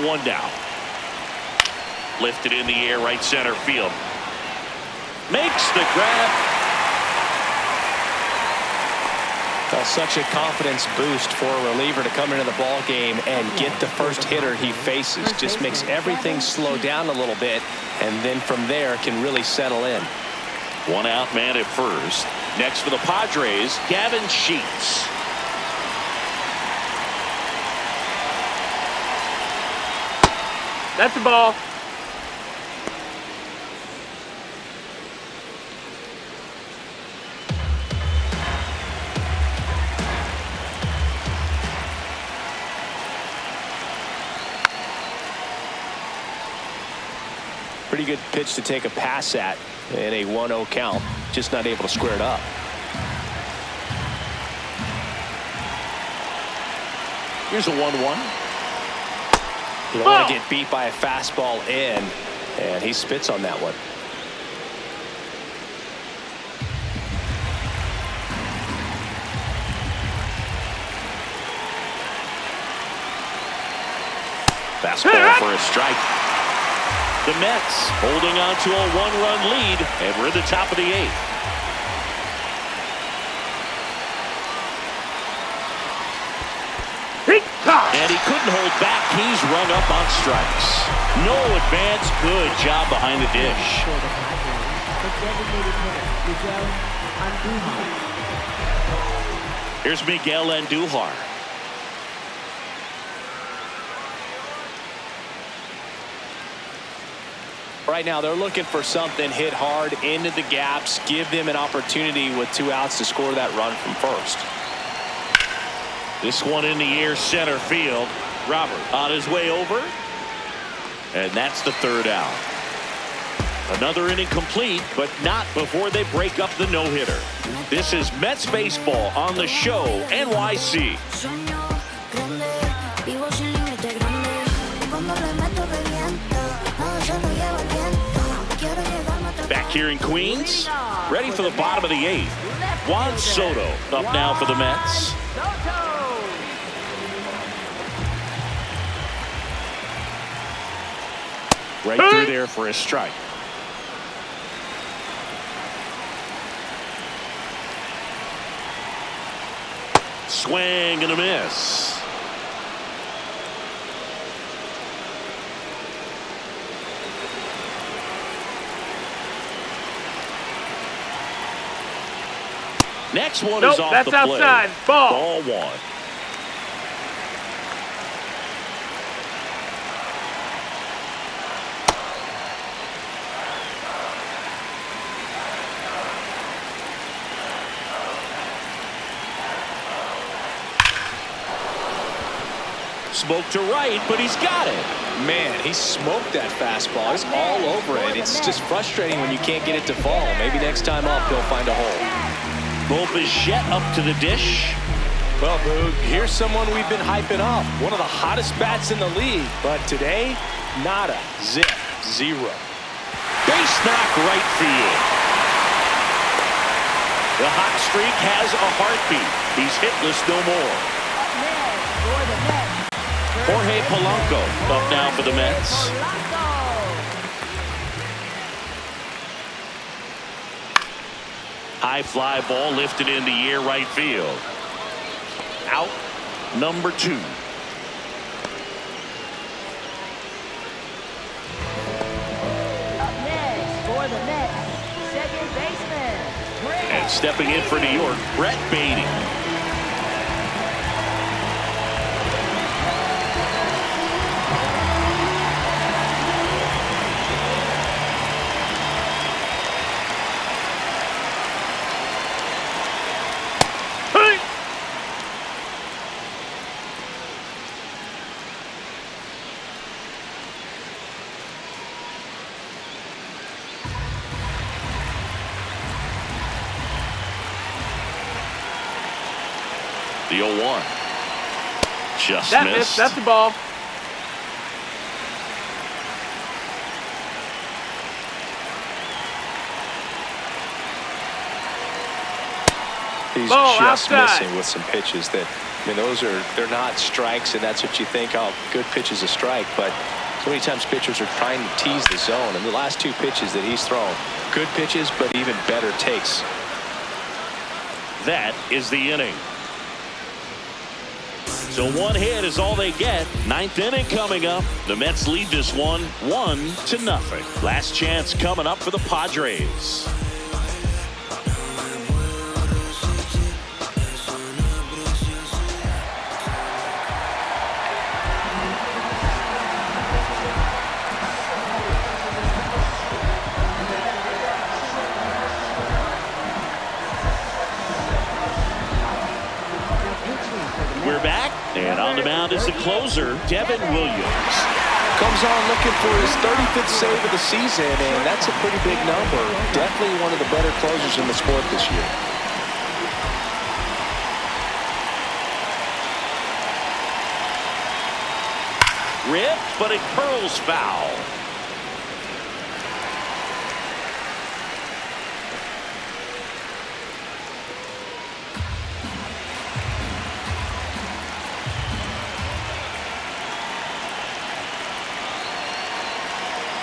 0-1 now. Lifted in the air, right center field. Makes the grab. Well, such a confidence boost for a reliever to come into the ball game and get the first hitter he faces. Just makes everything slow down a little bit, and then from there can really settle in. 1 out, man at first. Next for the Padres, Gavin Sheets. That's a ball. Pretty good pitch to take a pass at in a 1-0 count. Just not able to square it up. Here's a 1-1. You don't want to get beat by a fastball in, and he spits on that one. Fastball for a strike. The Mets holding on to a 1-run lead, and we're at the top of the 8th. And he couldn't hold back. He's rung up on strikes. No advance. Good job behind the dish. For the Padres, the designated hitter, Miguel Andujar. Here's Miguel Andujar. Right now, they're looking for something hit hard into the gaps, give them an opportunity with 2 outs to score that run from first. This one in the air, center field. Robert on his way over. And that's the 3rd out. Another inning complete, but not before they break up the no-hitter. This is Mets baseball on the show, NYC. Back here in Queens, ready for the bottom of the 8th. Juan Soto up now for the Mets. Right through there for a strike. Swing and a miss. Next one is off that's the plate. outside. Ball. Ball 1. Smoke to right, but he's got it. Man, he smoked that fastball. He's all over it. It's just frustrating when you can't get it to fall. Maybe next time up, he'll find a hole. Bichette up to the dish. Well, Boog, here's someone we've been hyping up. One of the hottest bats in the league. But today, nada. Zip. Zero. Base knock right field. The hot streak has a heartbeat. He's hitless no more. Jorge Polanco up now for the Mets. High fly ball lifted in the air, right field. Out number 2. Up next for the Mets, second baseman. And stepping in for New York, Brett Beatty. The 0-1. Just missed. That's the ball. He's Ball just outside. missing with some pitches that I mean, they're not strikes, and that's what you think, oh, good pitch is a strike. But so many times pitchers are trying to tease the zone. And the last 2 pitches that he's thrown, good pitches, but even better takes. That is the inning. So 1 hit is all they get. 9th inning coming up. The Mets lead this one 1-0. Last chance coming up for the Padres. We're back, and on the mound is the closer, Devin Williams. Comes on looking for his 35th save of the season, and that's a pretty big number. Definitely one of the better closers in the sport this year. Ripped, but it curls foul.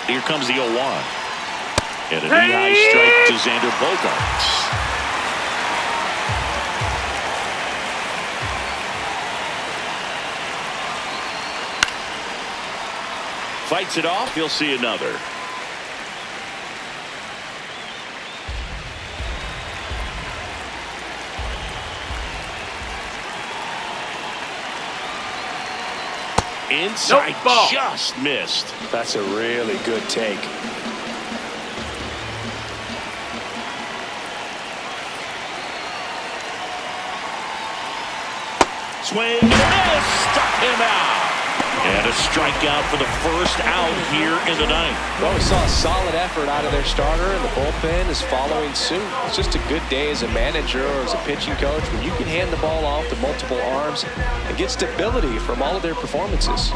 Here comes the 0-1. And a knee-high strike to Xander Bogaerts. Fights it off. He'll see another. Inside, just missed. That's a really good take. Swing and a miss. Struck him out. And a strikeout for the first out here in the 9th. Well, we saw a solid effort out of their starter, and the bullpen is following suit. It's just a good day as a manager or as a pitching coach when you can hand the ball off to multiple arms and get stability from all of their performances.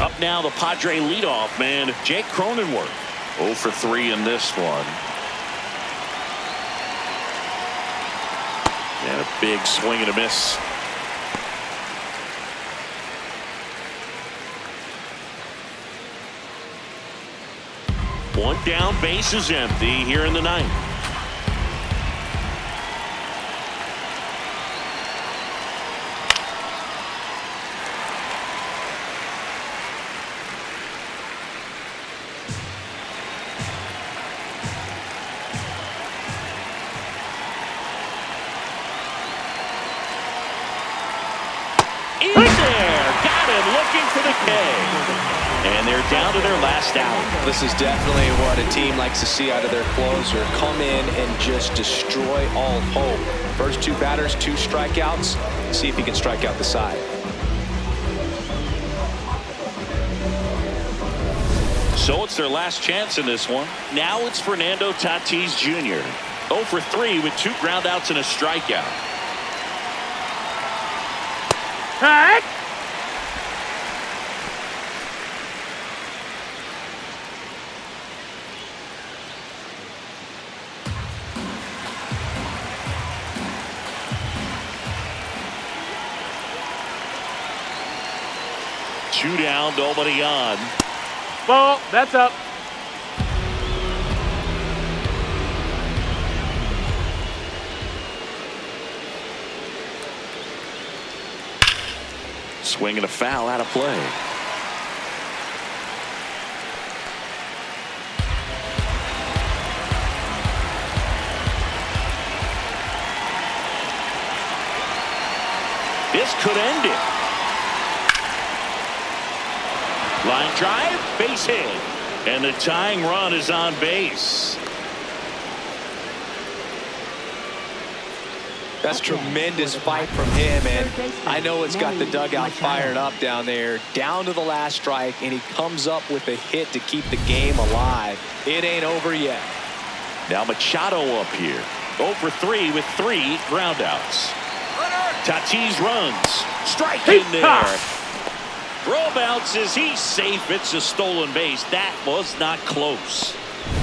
Up now, the Padre leadoff man, Jake Cronenworth. 0 for 3 in this one. And a big swing and a miss. One down, base is empty here in the 9th. Looking for the K. And they're down to their last out. This is definitely what a team likes to see out of their closer. Come in and just destroy all hope. First 2 batters, 2 strikeouts. See if he can strike out the side. So it's their last chance in this one. Now it's Fernando Tatis Jr. 0 for 3 with 2 groundouts and a strikeout. Hey! Two down, nobody on. Ball, that's up. Swing and a foul out of play. This could end it. Line drive, base hit. And the tying run is on base. That's tremendous fight from him, and I know it's got the dugout fired up down there. Down to the last strike, and he comes up with a hit to keep the game alive. It ain't over yet. Now Machado up here. 0 for 3 with 3 groundouts. Tatis runs. Strike in there. Throw bounces. He's safe. It's a stolen base. That was not close.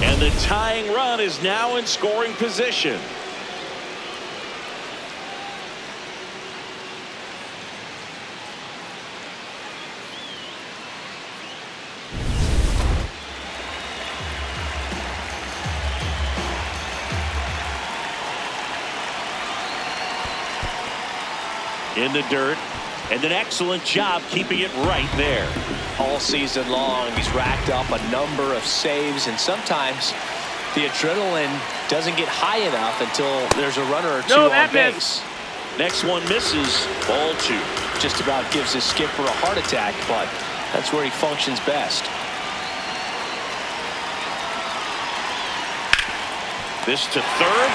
And the tying run is now in scoring position. in the dirt, and an excellent job keeping it right there. All season long, he's racked up a number of saves, and sometimes the adrenaline doesn't get high enough until there's a runner or two on base. Next one misses, ball 2. Just about gives his skipper a heart attack, but that's where he functions best. This to third.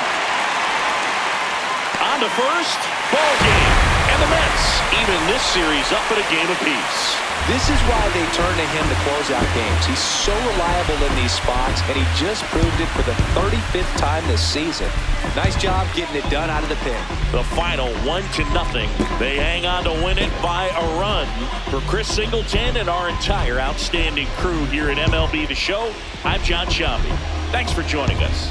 On to first. Ball game. And the Mets even this series up at a game apiece. This is why they turn to him to close out games. He's so reliable in these spots, and he just proved it for the 35th time this season. Nice job getting it done out of the pen. The final 1-0. They hang on to win it by a run. For Chris Singleton and our entire outstanding crew here at MLB The Show, I'm John Sciambi. Thanks for joining us.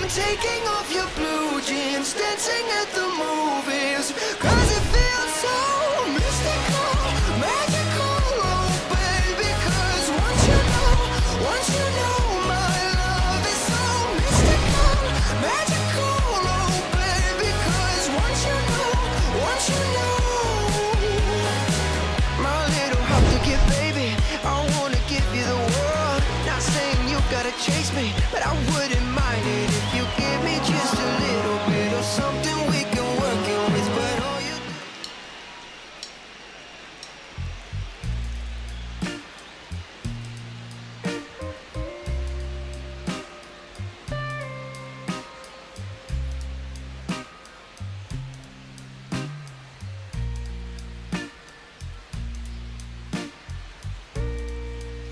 Taking off your blue jeans, dancing at the movies, 'cause it feels so mystical, magical, oh baby, 'cause once you know my love is so mystical, magical, oh baby, 'cause once you know my little heart to give, baby, I wanna give you the world, not saying you gotta chase me, but I wouldn't mind it if you give me just a little bit of something we can work it with, but all you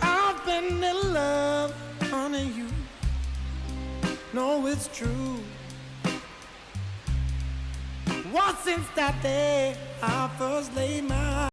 I've been in love, honey, you know it's true. Well, since that day I first laid my